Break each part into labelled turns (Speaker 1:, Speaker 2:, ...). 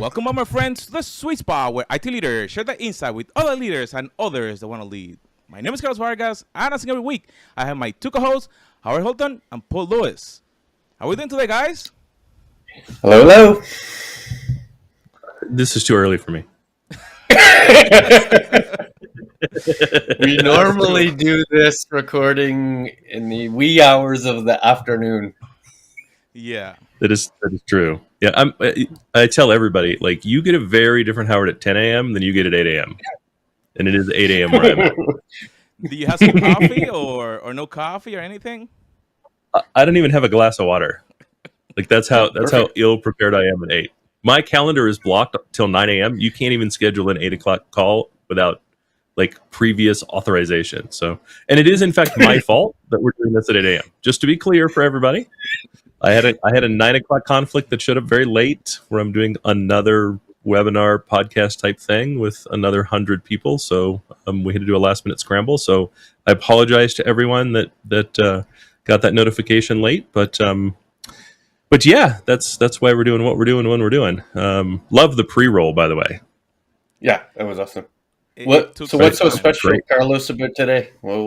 Speaker 1: Welcome, my friends, to the sweet spot where IT leaders share their insight with other leaders and others that want to lead. My name is Carlos Vargas, and as in every week, I have my two co-hosts, Howard Holton and Paul Lewis. How are we doing today, guys?
Speaker 2: Hello, hello.
Speaker 3: This is too early for me.
Speaker 2: We normally do this recording in the wee hours of the afternoon.
Speaker 1: Yeah.
Speaker 3: That is true. Yeah, I tell everybody, like, you get a very different Howard at 10 a.m. than you get at 8 a.m. And it is 8 a.m. where I'm at.
Speaker 1: Do you have some coffee or no coffee or anything?
Speaker 3: I don't even have a glass of water. Like, that's how ill prepared I am at 8. My calendar is blocked till 9 a.m. You can't even schedule an 8 o'clock call without like previous authorization. So, and it is in fact my fault that we're doing this at 8 a.m. Just to be clear for everybody, I had a 9 o'clock conflict that showed up very late, where I'm doing another webinar podcast type thing with another 100 people. So we had to do a last minute scramble. So I apologize to everyone that got that notification late, but yeah, that's why we're doing what we're doing when we're doing. Love the pre-roll, by the way.
Speaker 2: Yeah, that was awesome. What's so special, Carlos, about today? Well,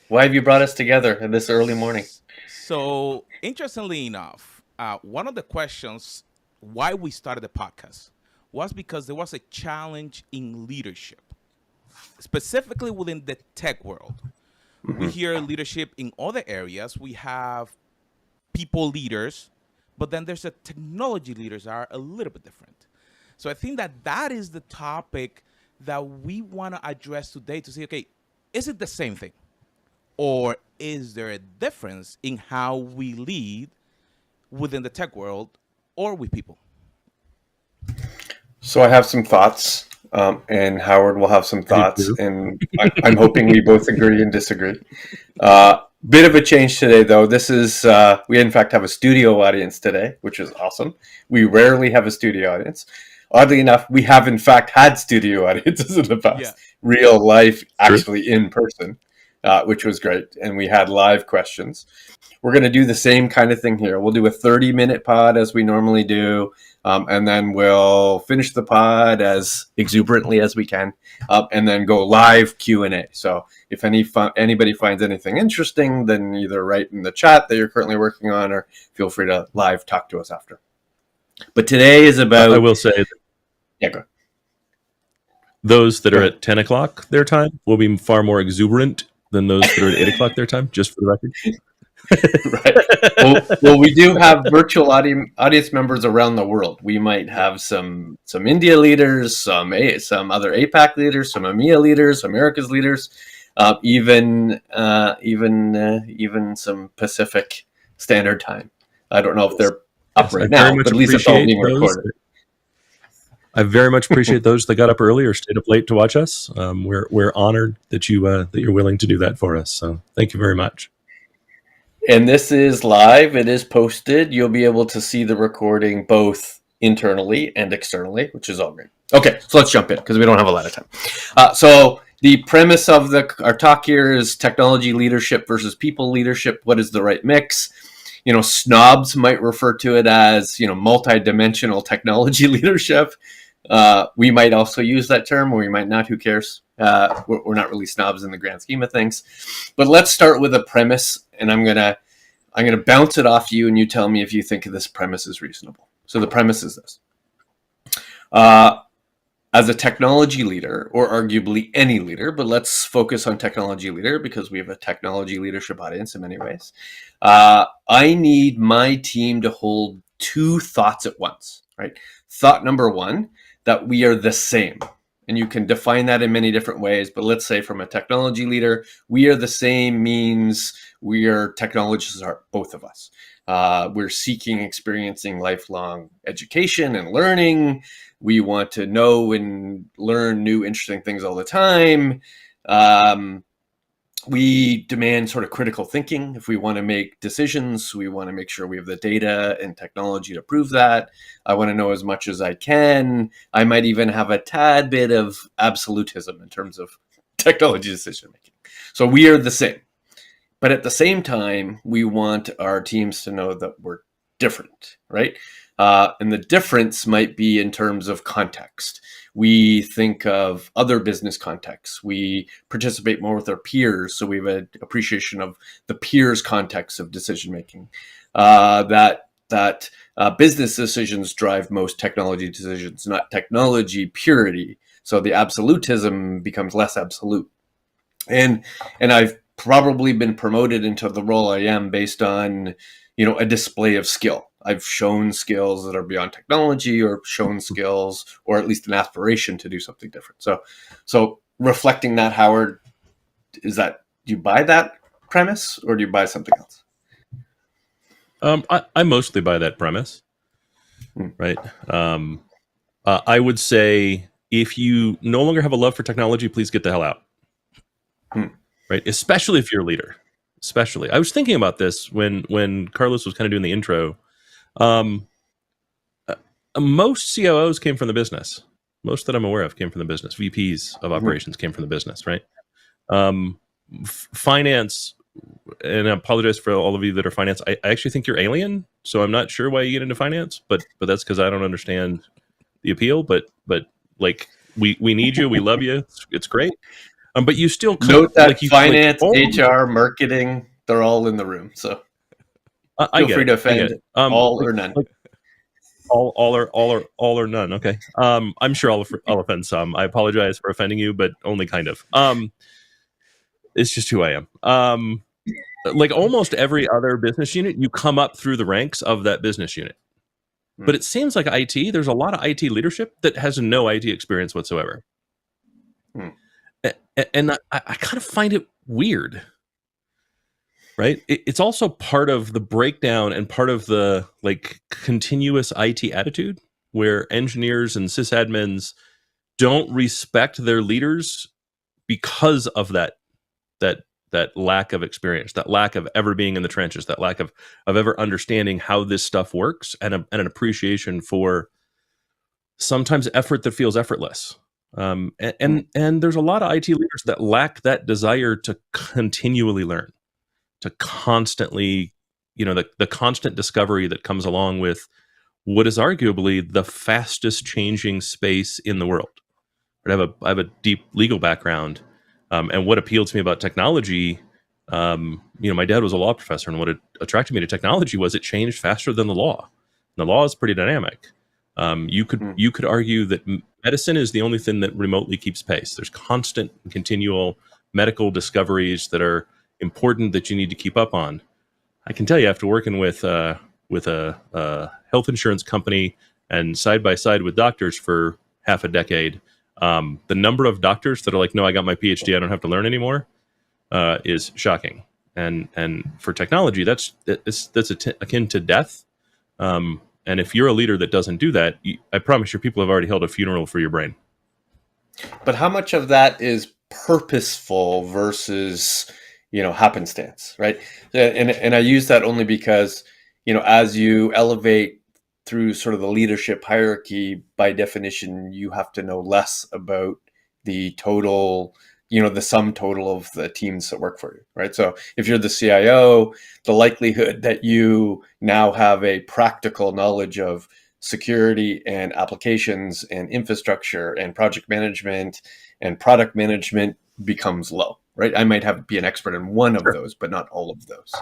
Speaker 2: why have you brought us together in this early morning?
Speaker 1: So, interestingly enough, one of the questions why we started the podcast was because there was a challenge in leadership, specifically within the tech world. Mm-hmm. We hear leadership in other areas. We have people leaders, but then there's a technology leaders that are a little bit different. So I think that is the topic that we want to address today to say, okay, is it the same thing? Or is there a difference in how we lead within the tech world or with people?
Speaker 2: So I have some thoughts, and Howard will have some thoughts, and I'm hoping we both agree and disagree. Bit of a change today, though. This is, we in fact have a studio audience today, which is awesome. We rarely have a studio audience. Oddly enough, we have in fact had studio audiences in the past, real life, actually in person, which was great. And we had live questions. We're going to do the same kind of thing here. We'll do a 30-minute pod as we normally do. And then we'll finish the pod as exuberantly as we can, and then go live Q&A. So if anybody finds anything interesting, then either write in the chat that you're currently working on, or feel free to live talk to us after. But today is about...
Speaker 3: I will say...
Speaker 2: Yeah, go ahead.
Speaker 3: Those that are at 10 o'clock their time will be far more exuberant than those that are at 8 o'clock their time, just for the record.
Speaker 2: Right. Well, we do have virtual audience members around the world. We might have some India leaders, some other APAC leaders, some EMEA leaders, America's leaders, even some Pacific Standard Time. I don't know if they're up right now, but at least it's all being recorded.
Speaker 3: I very much appreciate those that got up early or stayed up late to watch us. We're honored that you're willing to do that for us. So thank you very much.
Speaker 2: And this is live. It is posted. You'll be able to see the recording both internally and externally, which is all great. Okay, so let's jump in because we don't have a lot of time. So the premise of our talk here is technology leadership versus people leadership. What is the right mix? Snobs might refer to it as, multi-dimensional technology leadership. We might also use that term, or we might not. Who cares? We're not really snobs in the grand scheme of things. But let's start with a premise, and I'm gonna bounce it off you, and you tell me if you think this premise is reasonable. So the premise is this: as a technology leader, or arguably any leader, but let's focus on technology leader because we have a technology leadership audience in many ways. I need my team to hold two thoughts at once. Right? Thought number one, that we are the same. And you can define that in many different ways, but let's say from a technology leader, we are the same means we are technologists, are both of us. We're experiencing lifelong education and learning. We want to know and learn new interesting things all the time. We demand sort of critical thinking. If we want to make decisions, we want to make sure we have the data and technology to prove that. I want to know as much as I can. I might even have a tad bit of absolutism in terms of technology decision making. So we are the same. But at the same time, we want our teams to know that we're different, right? And the difference might be in terms of context. We think of other business contexts. We participate more with our peers, so we have an appreciation of the peers' context of decision making. That business decisions drive most technology decisions, not technology purity. So the absolutism becomes less absolute. And I've probably been promoted into the role I am based on, a display of skill. I've shown skills that are beyond technology, or shown skills, or at least an aspiration to do something different. So reflecting that, Howard, do you buy that premise, or do you buy something else?
Speaker 3: I mostly buy that premise, right? I would say if you no longer have a love for technology, please get the hell out, right? Especially if you're a leader. Especially, I was thinking about this when Carlos was kind of doing the intro. Most COOs came from the business. Most that I'm aware of came from the business. VPs of operations came from the business, right? Finance, and I apologize for all of you that are finance. I actually think you're alien, so I'm not sure why you get into finance, but that's because I don't understand the appeal. But like we need you, we love you. It's great. But you still
Speaker 2: note that finance, HR, marketing, they're all in the room. So feel free to offend all or none.
Speaker 3: All or none. Okay. I'm sure I'll offend some. I apologize for offending you, but only kind of. It's just who I am. Like almost every other business unit, you come up through the ranks of that business unit. But it seems like IT, there's a lot of IT leadership that has no IT experience whatsoever. And I kind of find it weird, right? It's also part of the breakdown and part of the like continuous IT attitude where engineers and sysadmins don't respect their leaders because of that lack of experience, that lack of ever being in the trenches, that lack of ever understanding how this stuff works, and an appreciation for sometimes effort that feels effortless. And there's a lot of IT leaders that lack that desire to continually learn, to constantly, the constant discovery that comes along with what is arguably the fastest changing space in the world. I have a deep legal background, and what appealed to me about technology, my dad was a law professor, and what attracted me to technology was it changed faster than the law. And the law is pretty dynamic. You could argue that medicine is the only thing that remotely keeps pace. There's constant and continual medical discoveries that are important that you need to keep up on. I can tell you, after working with a health insurance company and side by side with doctors for half a decade, the number of doctors that are like, no, I got my PhD, I don't have to learn anymore, is shocking. And for technology, that's akin to death. And if you're a leader that doesn't do that, I promise you, people have already held a funeral for your brain.
Speaker 2: But how much of that is purposeful versus, happenstance, right? And I use that only because, as you elevate through sort of the leadership hierarchy, by definition, you have to know less about the total, the sum total of the teams that work for you, right? So if you're the CIO, the likelihood that you now have a practical knowledge of security and applications and infrastructure and project management and product management becomes low, right? I might be an expert in one of those, but not all of those.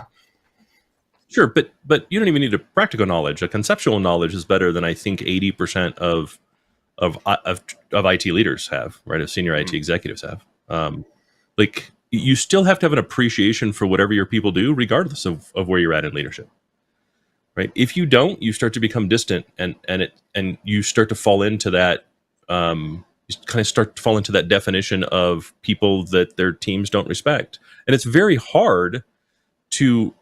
Speaker 3: Sure, but you don't even need a practical knowledge. A conceptual knowledge is better than I think 80% of IT leaders have, right? Of senior IT executives have. Like you still have to have an appreciation for whatever your people do, regardless of where you're at in leadership, right? If you don't, you start to become distant, and you start to fall into that. You kind of start to fall into that definition of people that their teams don't respect, and it's very hard to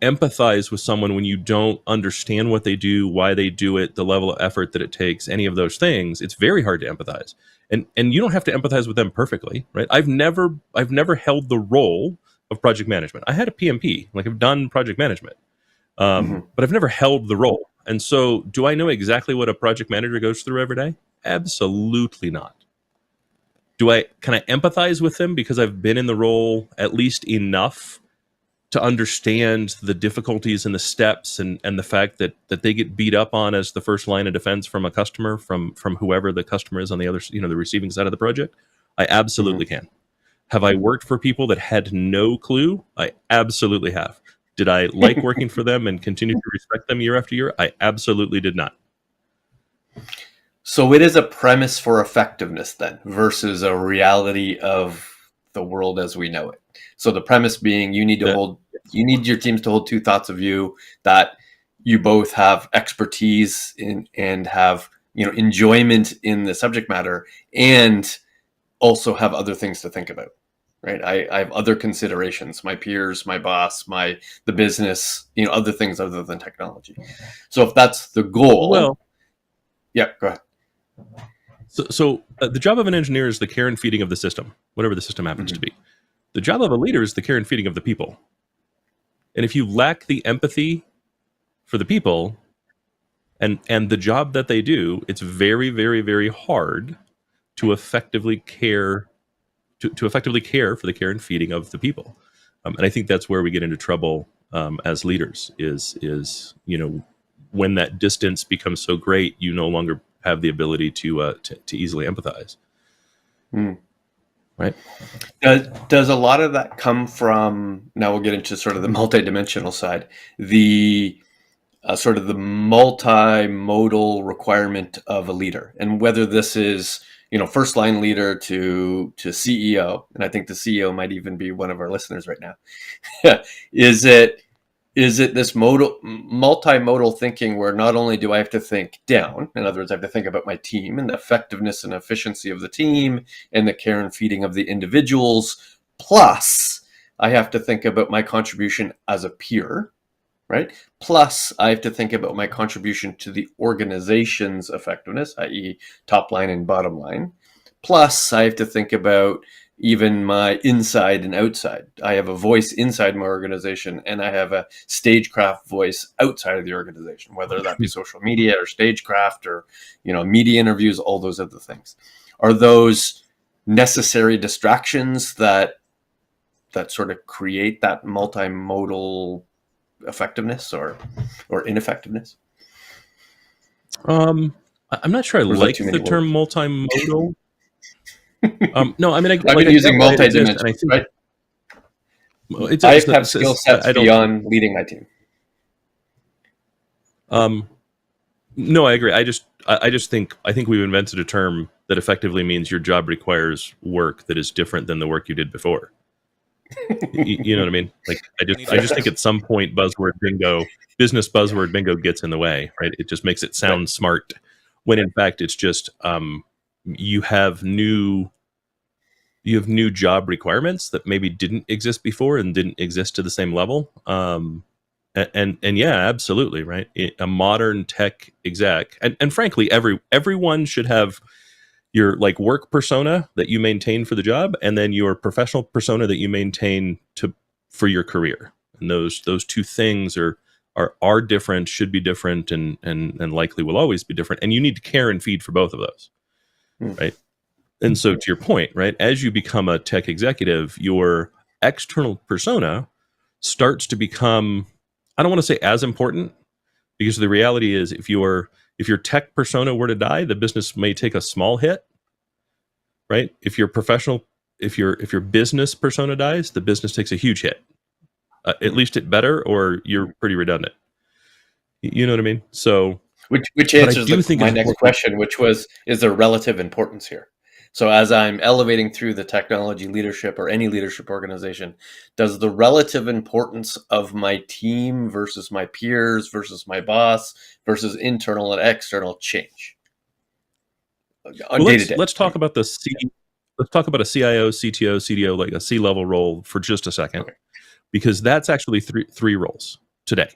Speaker 3: empathize with someone when you don't understand what they do, why they do it, the level of effort that it takes, any of those things. It's very hard to empathize. And you don't have to empathize with them perfectly, right? I've never held the role of project management. I had a PMP, like I've done project management, but I've never held the role. And so do I know exactly what a project manager goes through every day? Absolutely not. Can I empathize with them because I've been in the role at least enough to understand the difficulties and the steps and the fact that they get beat up on as the first line of defense from a customer, from whoever the customer is on the other, the receiving side of the project, I absolutely can. Have I worked for people that had no clue? I absolutely have. Did I like working for them and continue to respect them year after year? I absolutely did not.
Speaker 2: So it is a premise for effectiveness then versus a reality of the world as we know it. So the premise being you need your teams to hold two thoughts of you, that you both have expertise in and have, enjoyment in the subject matter, and also have other things to think about. Right. I have other considerations, my peers, my boss, the business, other things other than technology. So if that's the goal,
Speaker 3: well,
Speaker 2: yeah, go ahead.
Speaker 3: So the job of an engineer is the care and feeding of the system, whatever the system happens to be. The job of a leader is the care and feeding of the people. And if you lack the empathy for the people and the job that they do, it's very, very, very hard to effectively care to effectively care for the care and feeding of the people. And I think that's where we get into trouble as leaders is when that distance becomes so great, you no longer have the ability to easily empathize. Right.
Speaker 2: Does a lot of that come from, now we'll get into sort of the multidimensional side, the sort of the multimodal requirement of a leader, and whether this is, first line leader to CEO, and I think the CEO might even be one of our listeners right now. Is it this multimodal thinking where not only do I have to think down, in other words, I have to think about my team and the effectiveness and efficiency of the team and the care and feeding of the individuals, plus I have to think about my contribution as a peer, right? Plus I have to think about my contribution to the organization's effectiveness, i.e. top line and bottom line. Plus I have to think about even my inside and outside. I have a voice inside my organization and I have a stagecraft voice outside of the organization, whether that be social media or stagecraft or, media interviews, all those other things. Are those necessary distractions that sort of create that multimodal effectiveness or ineffectiveness?
Speaker 3: I'm not sure I like the term multimodal. No, I mean,
Speaker 2: I've been using multidimensional, right? I have to have skill sets beyond leading my team.
Speaker 3: No, I agree. I think we've invented a term that effectively means your job requires work that is different than the work you did before. You know what I mean? Like, I just think at some point business buzzword bingo gets in the way, right? It just makes it sound smart when in fact it's just you have new job requirements that maybe didn't exist before and didn't exist to the same level. And yeah, absolutely, right. A modern tech exec, and frankly, everyone should have your work persona that you maintain for the job, and then your professional persona that you maintain for your career. And those two things are different, should be different, and likely will always be different. And you need to care and feed for both of those, right? And so, to your point, right, as you become a tech executive, your external persona starts to become, I don't want to say as important, because the reality is if your tech persona were to die, the business may take a small hit, right? If your business persona dies, the business takes a huge hit. At least it better, or you're pretty redundant. You know what I mean? So,
Speaker 2: which answers my next question, which was, is there relative importance here? So as I'm elevating through the technology leadership or any leadership organization, does the relative importance of my team versus my peers versus my boss versus internal and external change?
Speaker 3: Let's talk about a CIO, CTO, CDO, like a C-level role for just a second, because that's actually three roles today.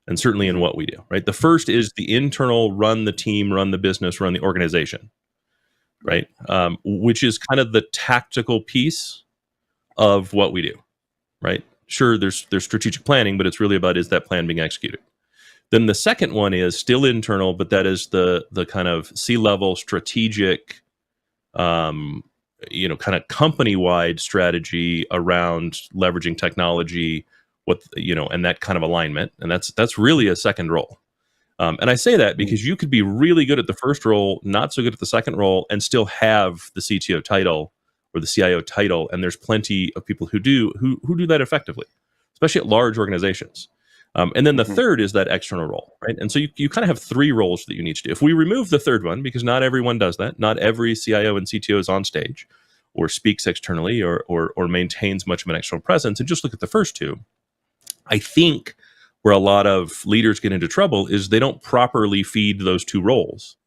Speaker 3: And certainly in what we do, right? The first is the internal, run the team, run the business, run the organization, right? Which is kind of the tactical piece of what we do, right? Sure, there's strategic planning, but it's really about, is that plan being executed? Then the second one is still internal, but that is the kind of C-level strategic, kind of company-wide strategy around leveraging technology, and that kind of alignment. And that's really a second role. And I say that because you could be really good at the first role, not so good at the second role, and still have the CTO title or the CIO title. And there's plenty of people who do that effectively, especially at large organizations. And then the third is that external role, right? And so you kind of have three roles that you need to do. If we remove the third one, because not everyone does that, not every CIO and CTO is on stage or speaks externally or maintains much of an external presence, and just look at the first two, I think where a lot of leaders get into trouble is they don't properly feed those two roles,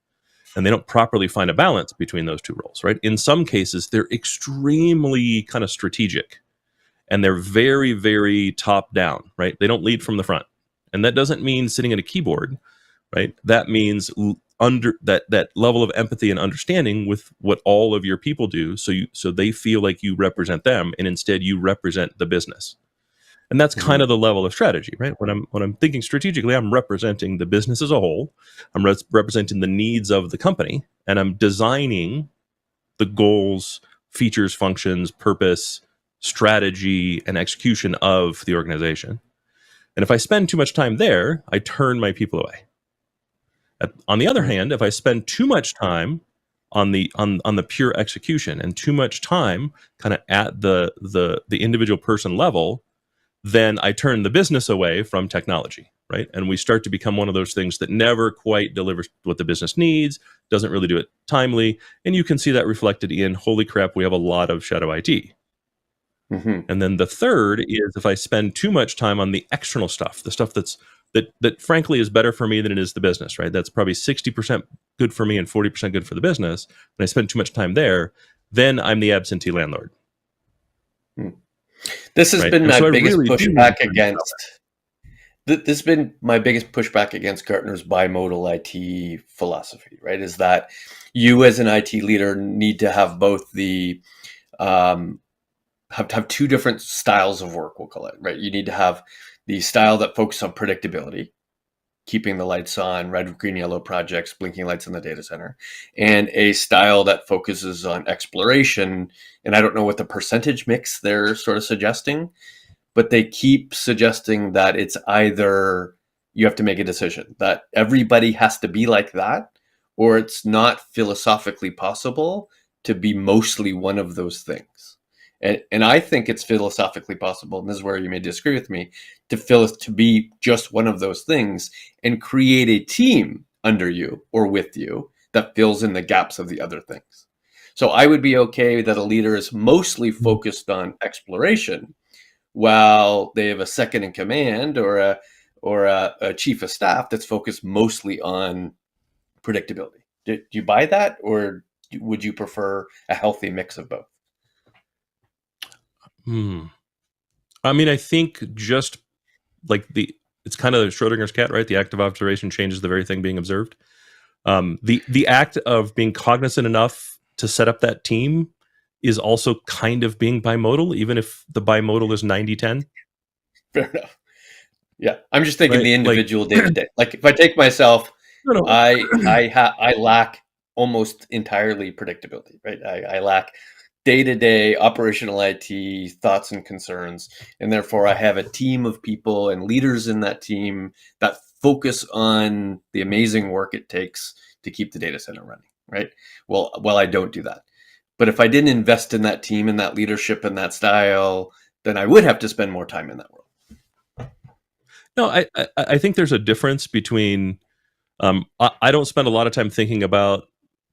Speaker 3: and they don't properly find a balance between those two roles, right? In some cases, they're extremely kind of strategic, and they're very, very top down, right? They don't lead from the front. And that doesn't mean sitting at a keyboard, right? That means under that level of empathy and understanding with what all of your people do, so they feel like you represent them, and instead you represent the business. And that's kind of the level of strategy, right? When I'm thinking strategically, I'm representing the business as a whole. I'm representing the needs of the company, and I'm designing the goals, features, functions, purpose, strategy, and execution of the organization. And if I spend too much time there, I turn my people away. On the other hand, if I spend too much time on the pure execution and too much time kind of at the individual person level, then I turn the business away from technology, right? And we start to become one of those things that never quite delivers what the business needs, doesn't really do it timely. And you can see that reflected in, holy crap, we have a lot of shadow IT. And then the third is if I spend too much time on the external stuff, the stuff that frankly is better for me than it is the business, right? That's probably 60% good for me and 40% good for the business. And I spend too much time there, then I'm the absentee landlord.
Speaker 2: This has been my biggest pushback against. This has been my biggest pushback against Gartner's bimodal IT philosophy, right? Is that you as an IT leader need to have both the have two different styles of work, we'll call it, right? You need to have the style that focuses on predictability, keeping the lights on, red, green, yellow projects, blinking lights in the data center, and a style that focuses on exploration. And I don't know what the percentage mix they're sort of suggesting, but they keep suggesting that it's either you have to make a decision that everybody has to be like that, or it's not philosophically possible to be mostly one of those things. And I think it's philosophically possible, and this is where you may disagree with me, to be just one of those things and create a team under you or with you that fills in the gaps of the other things. So I would be okay that a leader is mostly focused on exploration while they have a second in command or a chief of staff that's focused mostly on predictability. Do you buy that, or would you prefer a healthy mix of both?
Speaker 3: I mean, I think just like it's kind of Schrodinger's cat, right? The act of observation changes the very thing being observed. The act of being cognizant enough to set up that team is also kind of being bimodal, even if the bimodal is 90-10.
Speaker 2: Fair enough. Yeah, I'm just thinking the individual day to day. Like if I take myself, I lack almost entirely predictability, right? I lack day-to-day operational IT thoughts and concerns, and therefore I have a team of people and leaders in that team that focus on the amazing work it takes to keep the data center running, right? Well, I don't do that. But if I didn't invest in that team and that leadership and that style, then I would have to spend more time in that world.
Speaker 3: No, I think there's a difference between, I don't spend a lot of time thinking about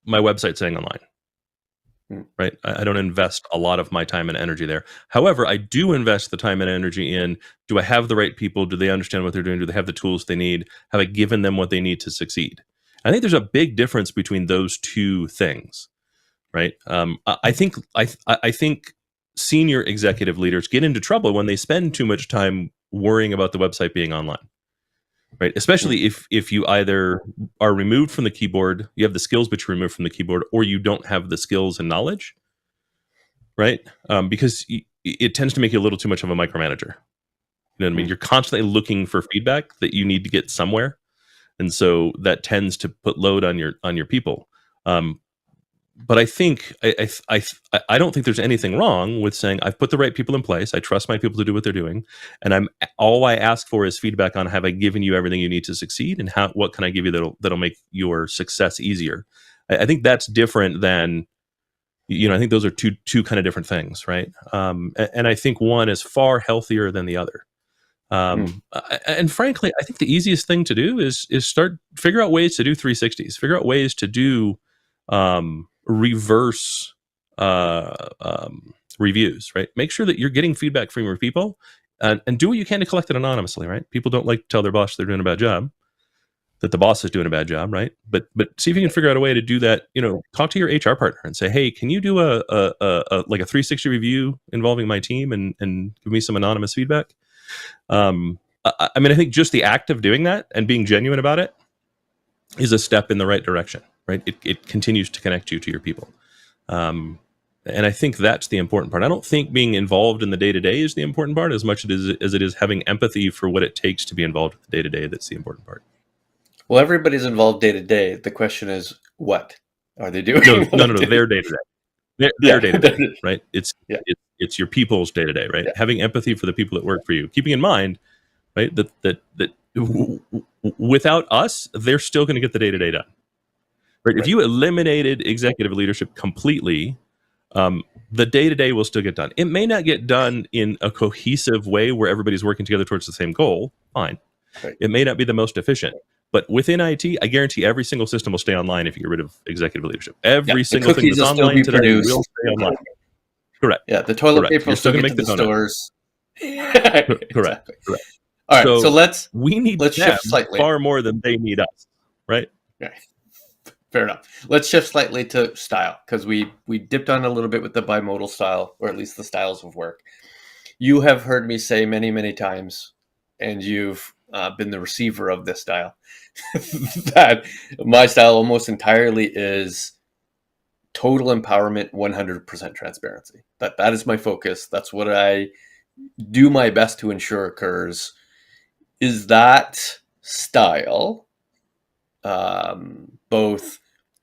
Speaker 3: my website saying online. Right. I don't invest a lot of my time and energy there. However, I do invest the time and energy in, do I have the right people? Do they understand what they're doing? Do they have the tools they need? Have I given them what they need to succeed? I think there's a big difference between those two things. Right. I think senior executive leaders get into trouble when they spend too much time worrying about the website being online. Right, especially if you either are removed from the keyboard, you have the skills but you're removed from the keyboard, or you don't have the skills and knowledge, right? Because it tends to make you a little too much of a micromanager. You know what I mean? You're constantly looking for feedback that you need to get somewhere, and so that tends to put load on your people. but I think I don't think there's anything wrong with saying I've put the right people in place. I trust my people to do what they're doing, and all I ask for is feedback on have I given you everything you need to succeed, and what can I give you that'll make your success easier. I think that's different than, I think those are two kind of different things, right? And I think one is far healthier than the other. And frankly, I think the easiest thing to do is figure out ways to do 360s, figure out ways to do reverse reviews, right? Make sure that you're getting feedback from your people, and do what you can to collect it anonymously, right? People don't like to tell their boss they're doing a bad job, that the boss is doing a bad job, right? But see if you can figure out a way to do that. Talk to your HR partner and say, hey, can you do a 360 review involving my team and give me some anonymous feedback? I think just the act of doing that and being genuine about it is a step in the right direction, right? It continues to connect you to your people. And I think that's the important part. I don't think being involved in the day-to-day is the important part as much as it is having empathy for what it takes to be involved with the day-to-day. That's the important part.
Speaker 2: Well, everybody's involved day-to-day. The question is, what are they doing?
Speaker 3: No, their day-to-day. Their day-to-day, right? It's your people's day-to-day, right? Yeah. Having empathy for the people that work for you. Keeping in mind, right, that without us, they're still going to get the day-to-day done. Right? If you eliminated executive leadership completely, the day-to-day will still get done. It may not get done in a cohesive way where everybody's working together towards the same goal. Fine. Right. It may not be the most efficient. But within IT, I guarantee every single system will stay online if you get rid of executive leadership. Every single thing that's online today will stay online. Correct.
Speaker 2: Yeah, the toilet paper will still get to the stores.
Speaker 3: Correct. Correct.
Speaker 2: All right, so let's
Speaker 3: shift slightly. Far more than they need us, right?
Speaker 2: Okay. Fair enough. Let's shift slightly to style, because we dipped on a little bit with the bimodal style, or at least the styles of work. You have heard me say many, many times, and you've been the receiver of this style, that my style almost entirely is total empowerment, 100% transparency. That is my focus. That's what I do my best to ensure occurs. Is that style both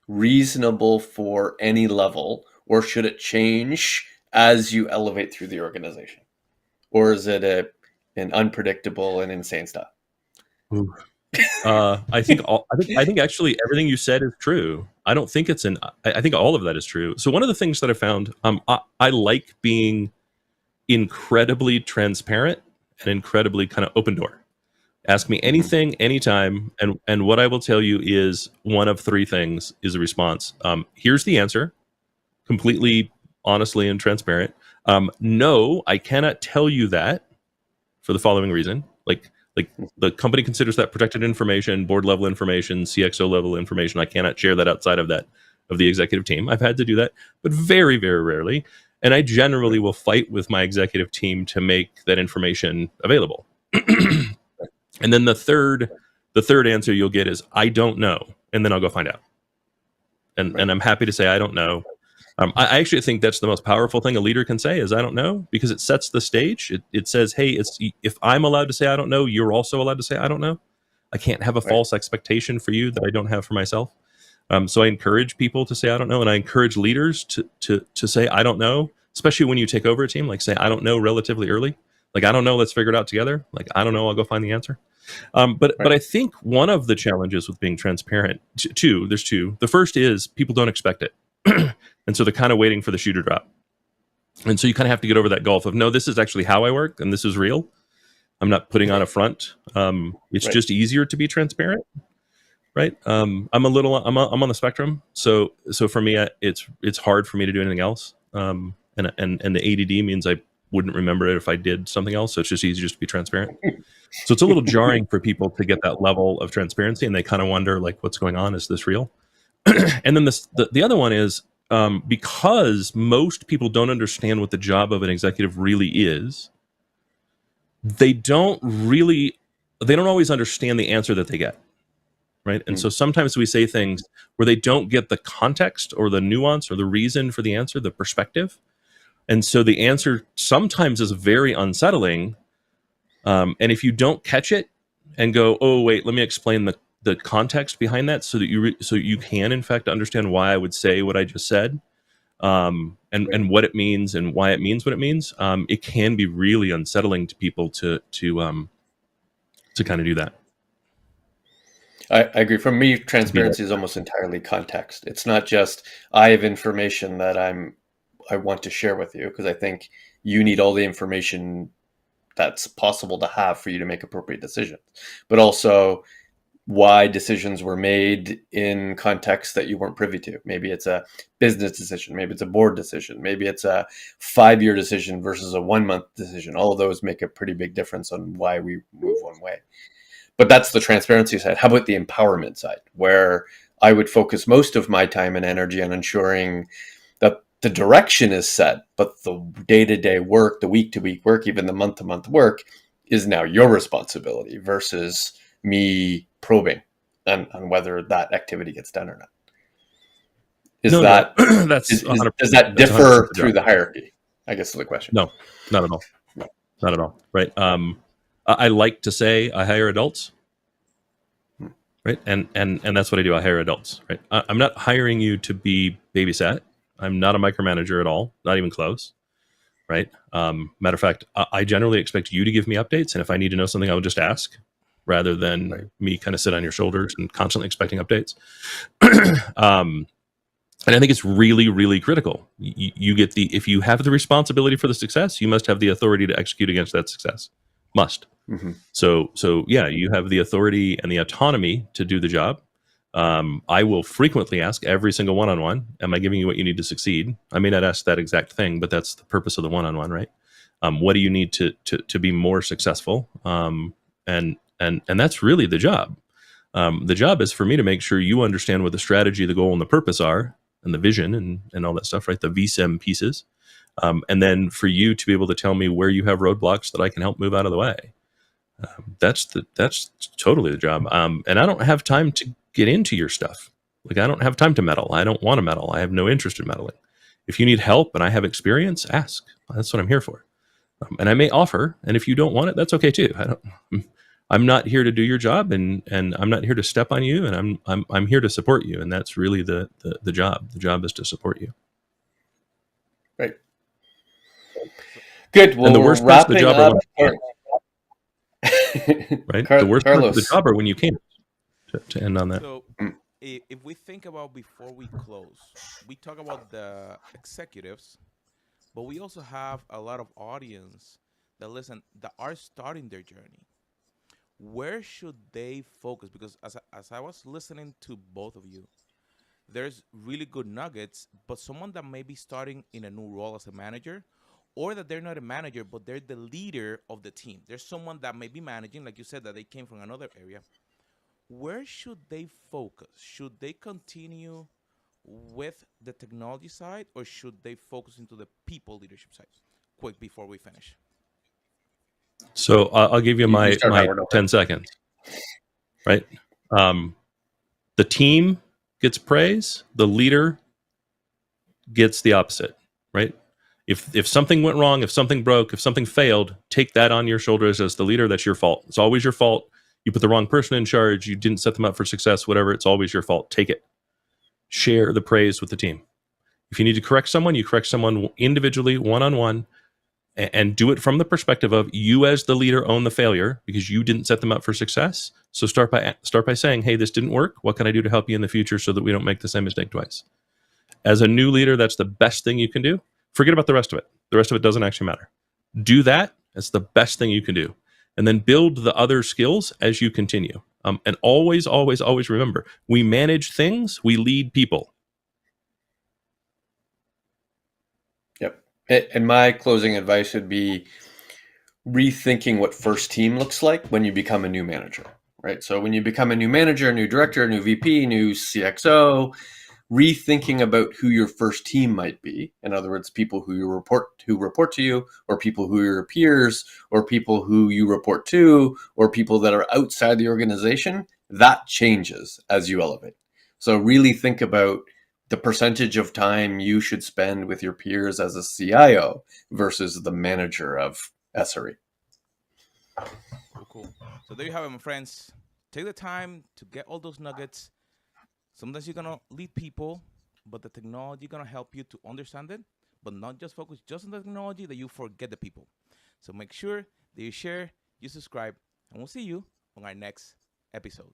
Speaker 2: reasonable for any level, or should it change as you elevate through the organization? Or is it an unpredictable and insane style?
Speaker 3: I think actually everything you said is true. I don't think I think all of that is true. So one of the things that I found, I like being incredibly transparent and incredibly kind of open door. Ask me anything, anytime, and what I will tell you is one of three things is a response. Here's the answer, completely honestly and transparent. No, I cannot tell you that for the following reason. Like the company considers that protected information, board level information, CXO level information. I cannot share that outside of the executive team. I've had to do that, but very, very rarely. And I generally will fight with my executive team to make that information available. And then the third answer you'll get is I don't know, and then I'll go find out. And I'm happy to say I don't know. I actually think that's the most powerful thing a leader can say is I don't know, because it sets the stage. It says, hey, if I'm allowed to say I don't know, you're also allowed to say I don't know. I can't have a false expectation for you that I don't have for myself. So I encourage people to say I don't know, and I encourage leaders to say I don't know, especially when you take over a team. Like say I don't know relatively early. Like I don't know, let's figure it out together. Like I don't know, I'll go find the answer. But I think one of the challenges with being transparent, there's two. The first is people don't expect it. And so they're kind of waiting for the shoe to drop. And so you kind of have to get over that gulf of, no, this is actually how I work, and this is real. I'm not putting on a front. It's just easier to be transparent, right? I'm on the spectrum, so for me, it's hard for me to do anything else. And the ADD means I wouldn't remember it if I did something else. So it's just easier just to be transparent. So it's a little jarring for people to get that level of transparency, and they kind of wonder, like, what's going on? Is this real? And then the other one is, because most people don't understand what the job of an executive really is, they don't always understand the answer that they get, right? And so sometimes we say things where they don't get the context or the nuance or the reason for the answer, the perspective. And so the answer sometimes is very unsettling. And if you don't catch it and go, oh, wait, let me explain the context behind that, so that you can in fact understand why I would say what I just said, and what it means and why it means what it means, it can be really unsettling to people to kind of do that.
Speaker 2: I agree. For me, transparency is almost entirely context. It's not just I have information that I want to share with you, because I think you need all the information that's possible to have for you to make appropriate decisions, but also why decisions were made in context that you weren't privy to. Maybe it's a business decision, maybe it's a board decision, maybe it's a 5-year decision versus a 1-month decision. All of those make a pretty big difference on why we move one way. But that's the transparency side. How about the empowerment side, where I would focus most of my time and energy on ensuring that the direction is set, but the day-to-day work, the week-to-week work, even the month-to-month work is now your responsibility, versus me probing on whether that activity gets done or not. Does that differ through the hierarchy? I guess is the question.
Speaker 3: No, not at all. Not at all. Right. I like to say I hire adults. Right. And that's what I do. I hire adults. Right. I'm not hiring you to be babysat. I'm not a micromanager at all. Not even close. Right. Matter of fact, I generally expect you to give me updates. And if I need to know something, I will just ask, rather than me kind of sit on your shoulders and constantly expecting updates. And I think it's really, really critical. You get if you have the responsibility for the success, you must have the authority to execute against that success. Must. Mm-hmm. So yeah, you have the authority and the autonomy to do the job. I will frequently ask every single one-on-one, am I giving you what you need to succeed? I may not ask that exact thing, but that's the purpose of the one-on-one, right? What do you need to be more successful? And that's really the job. The job is for me to make sure you understand what the strategy, the goal, and the purpose are, and the vision, and all that stuff, right? The VSEM pieces. And then for you to be able to tell me where you have roadblocks that I can help move out of the way. That's totally the job. And I don't have time to get into your stuff. Like, I don't have time to meddle. I don't want to meddle. I have no interest in meddling. If you need help and I have experience, ask. That's what I'm here for. And I may offer. And if you don't want it, that's okay too. I'm not here to do your job, and I'm not here to step on you, and I'm here to support you, and that's really the job. The job is to support you.
Speaker 2: Right. Good. Well,
Speaker 3: and the worst parts of the job are when right. The worst parts of the job are when you can't. To end on that.
Speaker 1: So, if we think about before we close, we talk about the executives, but we also have a lot of audience that are starting their journey. Where should they focus? Because as I was listening to both of you, there's really good nuggets, but someone that may be starting in a new role as a manager, or that they're not a manager, but they're the leader of the team. There's someone that may be managing, like you said, that they came from another area. Where should they focus? Should they continue with the technology side, or should they focus into the people leadership side? Quick, before we finish.
Speaker 3: So I'll give you my 10 seconds, right? The team gets praise. The leader gets the opposite, right? If something went wrong, if something broke, if something failed, take that on your shoulders as the leader. That's your fault. It's always your fault. You put the wrong person in charge. You didn't set them up for success, whatever. It's always your fault. Take it. Share the praise with the team. If you need to correct someone, you correct someone individually, one-on-one, and do it from the perspective of you as the leader own the failure because you didn't set them up for success. So start by saying, hey, this didn't work. What can I do to help you in the future so that we don't make the same mistake twice? As a new leader, that's the best thing you can do. Forget about the rest of it. The rest of it doesn't actually matter. Do that. That's the best thing you can do. And then build the other skills as you continue. And always, always, always remember, we manage things, we lead people.
Speaker 2: Yep. And my closing advice would be rethinking what first team looks like when you become a new manager, right? So when you become a new manager, a new director, a new VP, new CXO, rethinking about who your first team might be. In other words, people who report to you, or people who are your peers, or people who you report to, or people that are outside the organization. That changes as you elevate. So really think about the percentage of time you should spend with your peers as a CIO versus the manager of SRE.
Speaker 1: Cool. So there you have it, my friends. take the time to get all those nuggets. Sometimes you're gonna lead people, but the technology gonna help you to understand it, but not just focus just on the technology that you forget the people. So make sure that you share, you subscribe, and we'll see you on our next episode.